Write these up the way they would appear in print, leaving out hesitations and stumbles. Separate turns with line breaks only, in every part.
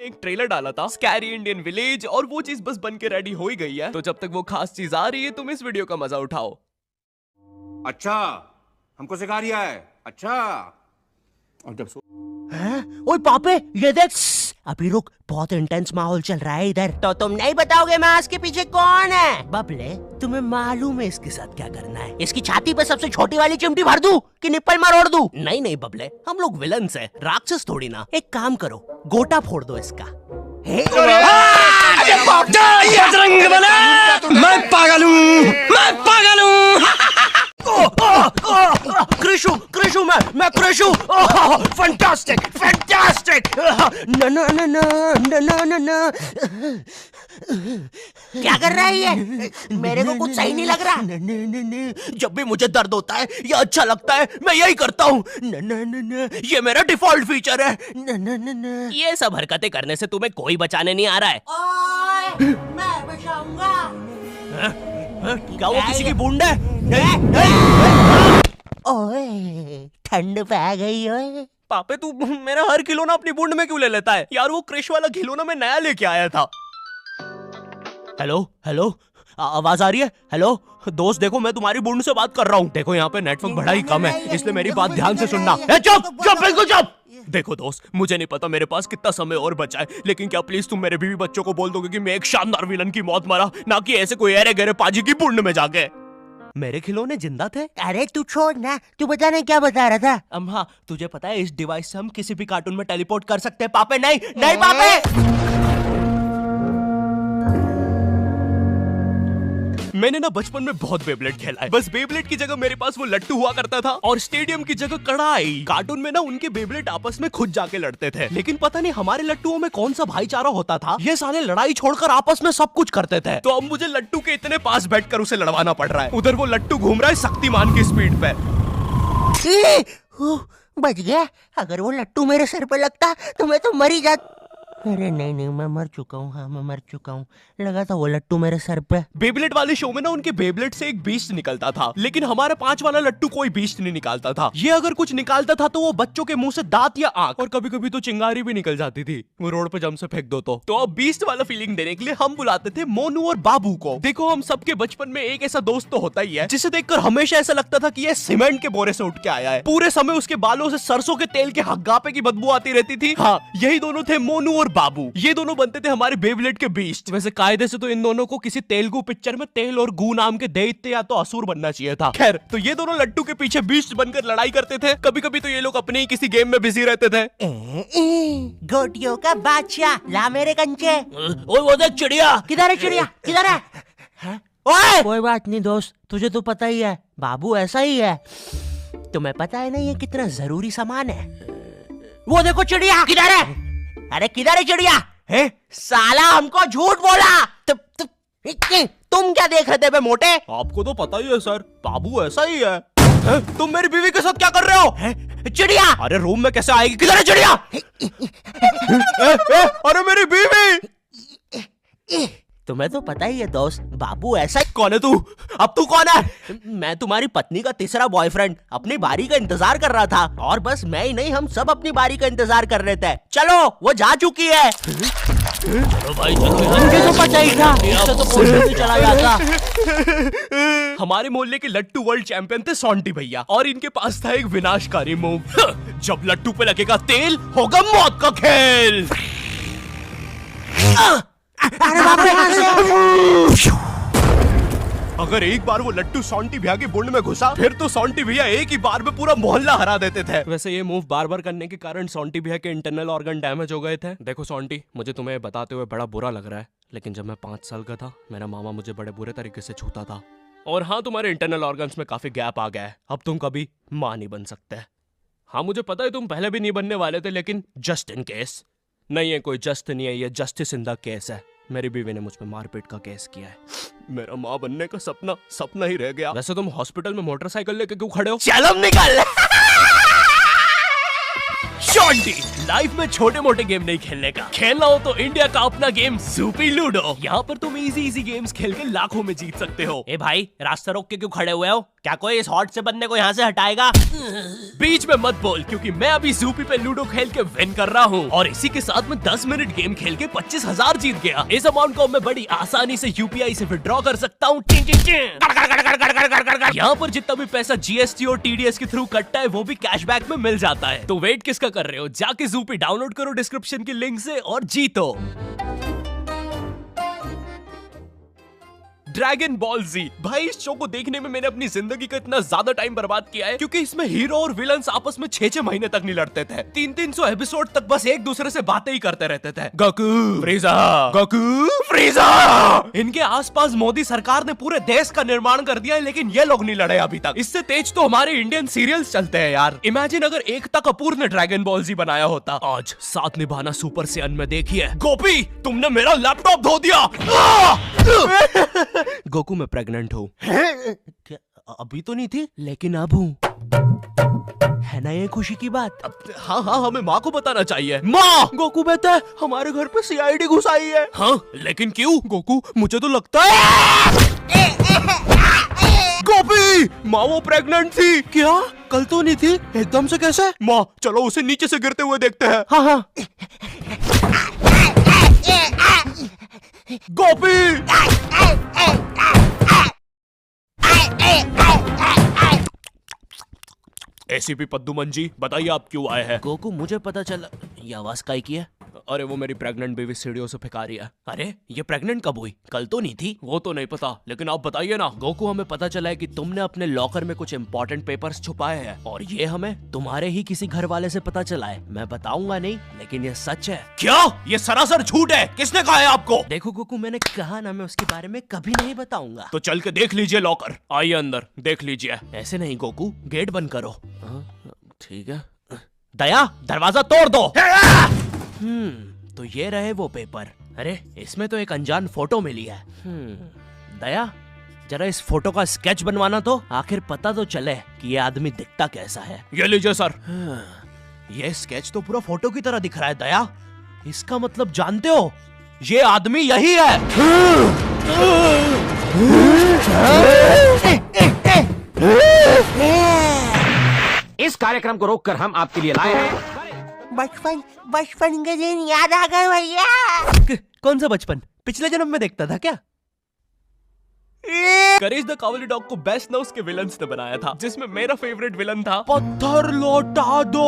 एक ट्रेलर डाला था स्कैरी इंडियन विलेज और वो चीज बस बन के रेडी हो ही गई है। तो जब तक वो खास चीज आ रही है तुम इस वीडियो का मजा उठाओ।
अच्छा हमको सिखा रिया है। अच्छा और जब
ओए पापे ये देख, अभी रुक, बहुत इंटेंस माहौल चल रहा है इधर। तो तुम नहीं बताओगे मास्क के पीछे कौन है? बबले तुम्हें मालूम है इसके साथ क्या करना है? इसकी छाती पे सबसे छोटी वाली चिमटी भर दूं कि निप्पल मरोड़ दूं? नहीं नहीं बबले, हम लोग विलन्स हैं, राक्षस थोड़ी ना। एक काम करो, गोटा फोड़ दो इसका।
बजरंग बना, मैं पागल हूँ, मैं पागल हूँ।
कृषु मैं कृषु। Fantastic fantastic. ना ना ना ना ना ना ना। क्या कर रहा है ये? मेरे को कुछ सही नहीं लग रहा। जब भी मुझे दर्द होता है या अच्छा लगता है मैं यही करता हूँ। ये मेरा डिफॉल्ट फीचर है।
ये सब हरकतें करने से तुम्हें कोई बचाने नहीं आ रहा है।
ओए, मैं बचाऊंगा।
क्या वो किसी की बूंद है?
ओए ठंड पै गई ओए।
पापे तू मेरा हर खिलौना अपनी बूंद में क्यों ले लेता है? यार वो क्रिश वाला खिलौना मैं नया लेके आया था। हेलो हेलो, आवाज आ रही है? हेलो दोस्त, देखो मैं तुम्हारी बूंद से बात कर रहा हूँ। देखो यहाँ पे नेटवर्क बड़ा ही कम है, इसलिए मेरी बात ध्यान से सुनना। चुप चुप बिल्कुल चुप। देखो दोस्त, मुझे नहीं पता मेरे पास कितना समय और बचा है, लेकिन क्या प्लीज तुम मेरे बीवी बच्चों को बोल दोगे कि मैं एक शानदार विलन की मौत मरा, ना कि ऐसे कोई अरे गहरे पाजी की बूंद में जाके। मेरे खिलौने जिंदा थे?
अरे तू छोड़ ना, तू बताने क्या बता रहा था?
हाँ, तुझे पता है इस डिवाइस से हम किसी भी कार्टून में टेलीपोर्ट कर सकते हैं। पापे नहीं नहीं पापे। मैंने ना बचपन में बहुत बेबलेट खेला है। बस बेबलेट की जगह मेरे पास वो लट्टू हुआ करता था और स्टेडियम की जगह कड़ाई। कार्टून में ना उनके बेबलेट आपस में खुद जाके लड़ते थे, लेकिन पता नहीं हमारे लट्टुओं में कौन सा भाईचारा होता था, ये साले लड़ाई छोड़कर आपस में सब कुछ करते थे। तो अब मुझे लट्टू के इतने पास बैठकर उसे लड़वाना पड़ रहा है। उधर वो लट्टू घूम रहा है शक्तिमान की स्पीड पे।
बच गया। अगर वो लट्टू मेरे सर पे लगता तो मैं तो मर ही जाता। अरे नहीं मैं मर चुका हूँ। हाँ मैं मर चुका हूँ। लगा था वो लट्टू मेरे सर पे।
बेबलेट वाले शो में ना उनके बेबलेट से एक बीस्ट निकलता था, लेकिन हमारे 5 वाला लट्टू कोई बीस्ट नहीं निकालता था। ये अगर कुछ निकालता था तो वो बच्चों के मुंह से दांत या आंख, और कभी कभी तो चिंगारी भी निकल जाती थी, वो रोड पे जम से फेंक दो तो अब बीस्ट वाला फीलिंग देने के लिए हम बुलाते थे मोनू और बाबू को। देखो हम सबके बचपन में एक ऐसा दोस्त तो होता ही है जिसे देखकर हमेशा ऐसा लगता था कि ये सीमेंट के बोरे से उठ के आया है। पूरे समय उसके बालों से सरसों के तेल के हग्गापे की बदबू आती रहती थी। हाँ, यही दोनों थे मोनू और बाबू। ये दोनों बनते थे हमारे बेबलेट के बीस्ट। वैसे कायदे से तो इन दोनों को किसी तेलुगु पिक्चर में तेल और गू नाम के दैत्य या तो असुर बनना चाहिए था। खैर, तो ये दोनों लट्टू के पीछे बीस्ट बनकर लड़ाई करते थे। कभी कभी तो ये लोग अपने ही किसी गेम में बिजी रहते थे।
गोटियों का बादशाह ला मेरे कंचे।
ओए वो देख चिड़िया।
किधर है चिड़िया? किधर है? ओए कोई बात नहीं दोस्त, तुझे तो पता ही है बाबू ऐसा ही है। तुम्हें पता है ना ये कितना जरूरी सामान है। वो देखो चिड़िया। किधर है? अरे किधर है चिड़िया? है साला हमको झूठ बोला। तुम क्या देख रहे थे बे मोटे?
आपको तो पता ही है सर, बाबू ऐसा ही है। तुम मेरी बीवी के साथ क्या कर रहे हो?
चिड़िया
अरे रूम में कैसे आएगी? किधर है चिड़िया? अरे मेरी बीवी।
तुम्हें तो पता ही है दोस्त, बाबू ऐसा ही।
कौन है तू? अब तू कौन है?
मैं तुम्हारी पत्नी का तीसरा बॉयफ्रेंड, अपनी बारी का इंतजार कर रहा था। और बस मैं ही नहीं, हम सब अपनी बारी का इंतजार कर रहे थे। चलो वो जा चुकी है।
चलो भाई चलो।
मुझे तो पता ही था, इससे तो कोई नहीं चला जाता।
हमारे मोहल्ले के लट्टू वर्ल्ड चैंपियन थे सोंटी भैया, और इनके पास था एक विनाशकारी मूव। जब लट्टू पे लगेगा तेल होगा मौत का खेल।
अरे बाप रे,
अगर एक बार वो लट्टू सोंटी भैया की बुंड में घुसा फिर तो सोंटी भैया एक ही बार में पूरा मोहल्ला हरा देते थे। वैसे ये मूव बार बार करने के कारण सोंटी भैया के इंटरनल ऑर्गन डैमेज हो गए थे। देखो सोंटी, मुझे तुम्हें बताते हुए बड़ा बुरा लग रहा है, लेकिन जब मैं 5 साल का था मेरा मामा मुझे बड़े बुरे तरीके से छूता था। और हाँ, तुम्हारे इंटरनल ऑर्गन्स में काफी गैप आ गया है, अब तुम कभी मां नहीं बन सकते। हाँ मुझे पता है तुम पहले भी नहीं बनने वाले थे, लेकिन जस्ट इन केस। नहीं है कोई जस्ट नहीं है, ये जस्टिस इन द केस है। मेरी बीवी ने मुझ पे मारपीट का केस किया है। मेरा माँ बनने का सपना ही रह गया। वैसे तुम हॉस्पिटल में मोटरसाइकिल लेके क्यों खड़े हो?
चलम निकाल।
शॉन्टी, लाइफ में छोटे मोटे गेम नहीं खेलने का, खेलना हो तो इंडिया का अपना गेम सूपी लूडो। यहाँ पर तुम इजी गेम्स खेल के लाखों में जीत सकते हो।
ए भाई, रास्ता रोक के क्यों खड़े हुए हो? क्या कोई इस हॉट से बंदे को यहाँ से हटाएगा?
बीच में मत बोल, क्योंकि मैं अभी सूपी पे लूडो खेल के विन कर रहा हूँ और इसी के साथ में 10 मिनट गेम खेल के 25,000 जीत गया। इस अमाउंट को मैं बड़ी आसानी से यूपीआई से विड्रॉ कर सकता हूँ। यहाँ पर जितना भी पैसा जीएसटी और टीडीएस के थ्रू कटता है वो भी कैशबैक में मिल जाता है। तो वेट किसका कर रहे हो? जाके सूपी डाउनलोड करो डिस्क्रिप्शन की लिंक से और जीतो। ड्रैगन बॉल जी, भाई इस शो को देखने में मैंने अपनी जिंदगी का इतना ज्यादा टाइम बर्बाद किया है, क्योंकि इसमें हीरो और विलन्स आपस में 6-6 महीने तक नहीं लड़ते थे। 300 एपिसोड तक बस एक दूसरे से बातें ही करते रहते थे। Goku फ्रीजा, Goku फ्रीजा। इनके आसपास मोदी सरकार ने पूरे देश का निर्माण कर दिया है, लेकिन ये लोग नहीं लड़े अभी तक। इससे तेज तो हमारे इंडियन सीरियल्स चलते हैं यार। इमेजिन अगर एकता कपूर ने ड्रैगन बॉल जी बनाया होता। आज साथ निभाना सुपर सेयन में देखिए। गोपी, तुमने मेरा लैपटॉप धो दिया। गोकू, मैं प्रेग्नेंट हूँ।
क्या अभी तो नहीं थी, लेकिन अब हूँ। है ना ये खुशी की बात?
हाँ, हमें माँ को बताना चाहिए। माँ, गोकू बेटा, हमारे घर पे सीआईडी घुस आई है। हाँ, लेकिन क्यों? गोकू, मुझे तो लगता है गोपी, माँ वो प्रेग्नेंट थी। क्या? कल तो नहीं थी, एकदम से कैसे? माँ, चलो उसे नीचे से गिरते हुए देखते हैं। हाँ। गोपी, एसीपी पद्दुमन जी, बताइए आप क्यों आए हैं?
गोकू, मुझे पता चला। ये आवाज काहे की है?
अरे वो मेरी प्रेग्नेंट बेबी सीढ़ियों से फेंका रही है।
अरे ये प्रेग्नेंट कब हुई? कल तो नहीं थी।
वो तो नहीं पता, लेकिन आप बताइए ना।
गोकू, हमें पता चला है कि तुमने अपने लॉकर में कुछ इंपॉर्टेंट पेपर्स छुपाए हैं और ये हमें तुम्हारे ही किसी घर वाले से पता चला है। मैं बताऊंगा नहीं, लेकिन ये सच है।
क्या? ये सरासर झूठ है। किसने कहा है आपको?
देखो गोकू, मैंने कहा ना, मैं उसके बारे में कभी नहीं बताऊंगा।
तो चल के देख लीजिए लॉकर। आइए अंदर, देख लीजिए।
ऐसे नहीं गोकू, गेट बंद करो। ठीक है।
दया, दरवाजा तोड़ दो।
तो ये रहे वो पेपर। अरे इसमें तो एक अनजान फोटो मिली है। दया, जरा इस फोटो का स्केच बनवाना तो, आखिर पता तो चले कि ये आदमी दिखता कैसा है।
ये लीजिए सर।
ये स्केच तो पूरा फोटो की तरह दिख रहा है। दया, इसका मतलब जानते हो, ये आदमी यही है।
इस कार्यक्रम को रोककर हम आपके लिए लाए हैं
बचपन के दिन याद आ गए भैया। कौन सा बचपन? पिछले जन्म में देखता था क्या?
करेज द कावली डॉग को बेस्ट ना उसके विलन्स ने बनाया था, जिसमें मेरा फेवरेट विलन था पत्थर लौटा दो।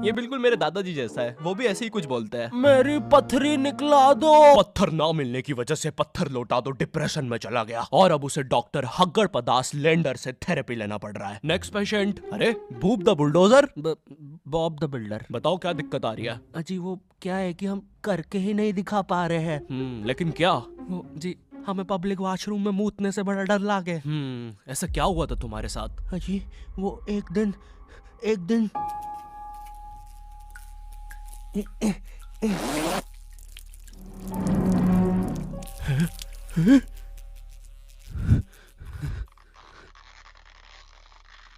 ये बिल्कुल मेरे दादाजी जैसा है, वो भी ऐसे ही कुछ बोलते हैं।
मेरी पथरी निकला दो।
पत्थर ना मिलने की वजह से पत्थर लौटा दो डिप्रेशन में चला गया और अब उसे डॉक्टर हग्गड़ पदास लेंडर से थेरेपी लेना पड़ रहा है। Next patient. अरे boob the bulldozer.
Bob the builder.
बताओ क्या दिक्कत आ रही है?
अजी वो क्या है कि हम करके ही नहीं दिखा पा रहे हैं।
लेकिन क्या?
जी, हमें पब्लिक वॉशरूम में मूतने से बड़ा डर लागे।
ऐसा क्या हुआ था तुम्हारे साथ?
अजी वो एक दिन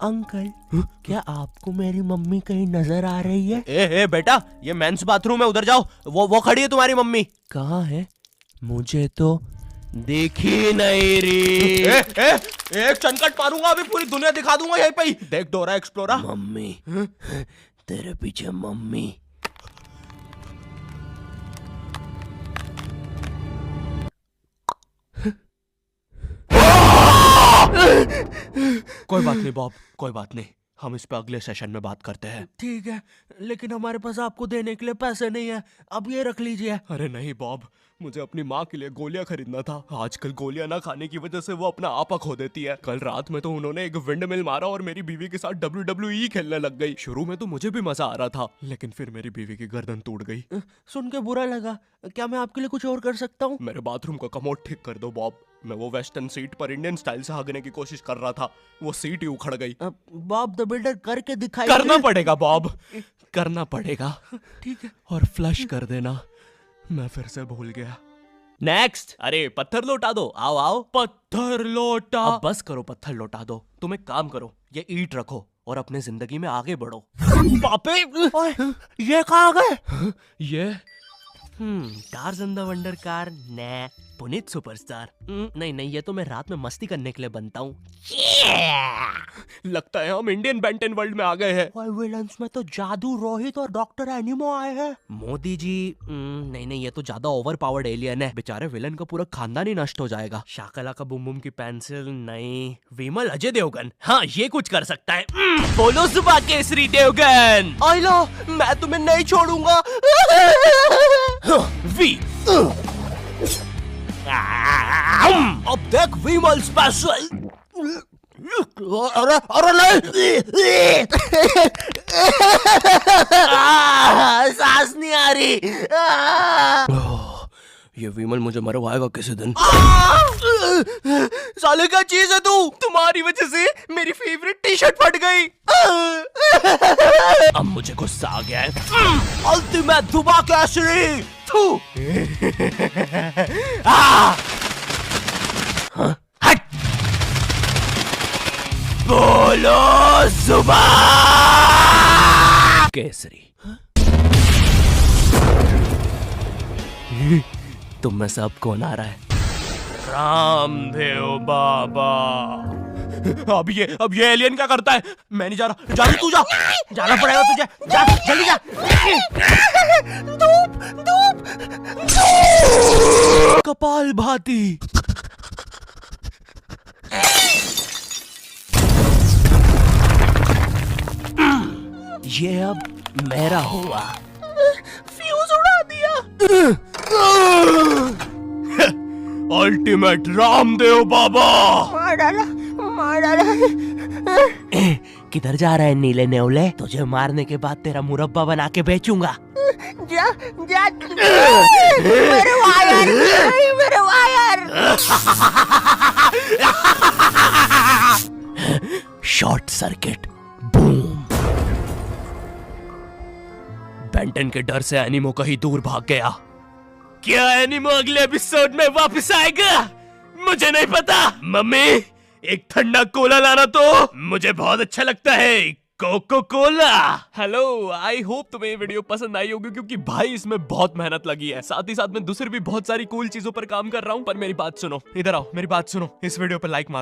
अंकल, क्या आपको मेरी मम्मी कहीं नजर आ रही है?
ए बेटा, ये मेंस बाथरूम है, उधर जाओ। वो खड़ी है तुम्हारी मम्मी।
कहाँ है? मुझे तो देखी नहीं रही।
एक चनकट मारूंगा, अभी पूरी दुनिया दिखा दूंगा यहीं पे ही। देख डोरा एक्सप्लोरा।
मम्मी, तेरे पीछे मम्मी।
कोई बात नहीं बॉब, कोई बात नहीं, हम इस पे अगले सेशन में बात करते हैं।
ठीक है, लेकिन हमारे पास आपको देने के लिए पैसे नहीं है, अब ये रख लीजिए।
अरे नहीं बॉब, मुझे अपनी माँ के लिए गोलियां खरीदना था। आजकल गोलियां ना खाने की वजह से वो अपना आपा खो देती है। कल रात में तो उन्होंने एक विंड मिल मारा और मेरी बीवी के साथ WWE खेलने लग गई। शुरू में तो मुझे भी मजा आ रहा था, लेकिन फिर मेरी बीवी की गर्दन टूट गई।
सुन के बुरा लगा। क्या मैं आपके लिए कुछ और कर सकता हूँ?
मेरे बाथरूम का कमोड ठीक कर दो बॉब। मैं वो वेस्टर्न सीट पर इंडियन स्टाइल से हगने की कोशिश कर रहा था, वो सीट ही उखड़ गई।
बॉब द बिल्डर करके दिखाई।
करना पड़ेगा बॉब, करना पड़ेगा।
ठीक है।
और फ्लश कर देना, मैं फिर से भूल गया। नेक्स्ट। अरे पत्थर लौटा दो। आओ आओ। पत्थर लौटा। अब बस करो, पत्थर लौटा दो। तुम एक काम करो, ये ईंट रखो और अपने जिंदगी में आगे बढ़ो। पापे
ओए, ये कहाँ गए?
ये
टार्ज़न द वंडर कार ने पुनीत सुपरस्टार। नहीं ये तो मैं रात में मस्ती करने के लिए बनता हूँ।
लगता है हम इंडियन बेंटन वर्ल्ड में आ गए हैं।
विलन्स में तो जादू रोहित और डॉक्टर एनिमो आए हैं। मोदी जी नहीं ये तो ज्यादा ओवर पावर्ड एलियन है। बेचारे विलन का पूरा खानदान ही नष्ट हो जाएगा। शाकला का बुम बुम की पेंसिल नहीं। विमल अजय देवगन, हाँ ये कुछ कर सकता है।
बोलो सुबह केसरी देवगन।
आइला, मैं तुम्हें नहीं छोड़ूंगा।
वी
अब देख विमल स्पेशल। अरे नहीं, सांस नहीं आ रही।
ये विमल मुझे मरवाएगा किसी दिन।
साले क्या चीज है तू?
तुम्हारी वजह से मेरी फेवरेट टी शर्ट फट गई। अब मुझे गुस्सा आ गया है।
अल्टीमेट दुबा केसरी।
थू।
हट। बोलो सुबह
केसरी। तुम में से अब कौन आ रहा है? रामदेव बाबा। अब ये एलियन क्या करता है? मैं नहीं जा रहा। जा तू जा।
जाना पड़ेगा तुझे। जा जल्दी जा। धूप
कपाल भाती। ये अब मेरा हुआ।
फ्यूज उड़ा दिया।
अल्टीमेट रामदेव बाबा।
मार डाला। किधर जा रहा है नीले नेवले? तुझे मारने के बाद तेरा मुरब्बा बना के बेचूंगा। जा मेरे वायर।
Short circuit boom. बेंटन के डर से एनिमो कहीं दूर भाग गया। क्या एनिमो अगले एपिसोड में वापस आएगा? मुझे नहीं पता। मम्मी एक ठंडा कोला लाना तो। मुझे बहुत अच्छा लगता है Coca Cola. Hello, I hope तुम्हें ये वीडियो पसंद आई होगी, क्योंकि भाई इसमें बहुत मेहनत लगी है। साथ ही साथ मैं दूसरी भी बहुत सारी कूल चीजों पर काम कर रहा हूँ। पर मेरी बात सुनो, इधर आओ, मेरी बात सुनो। इस वीडियो पर लाइक मारो।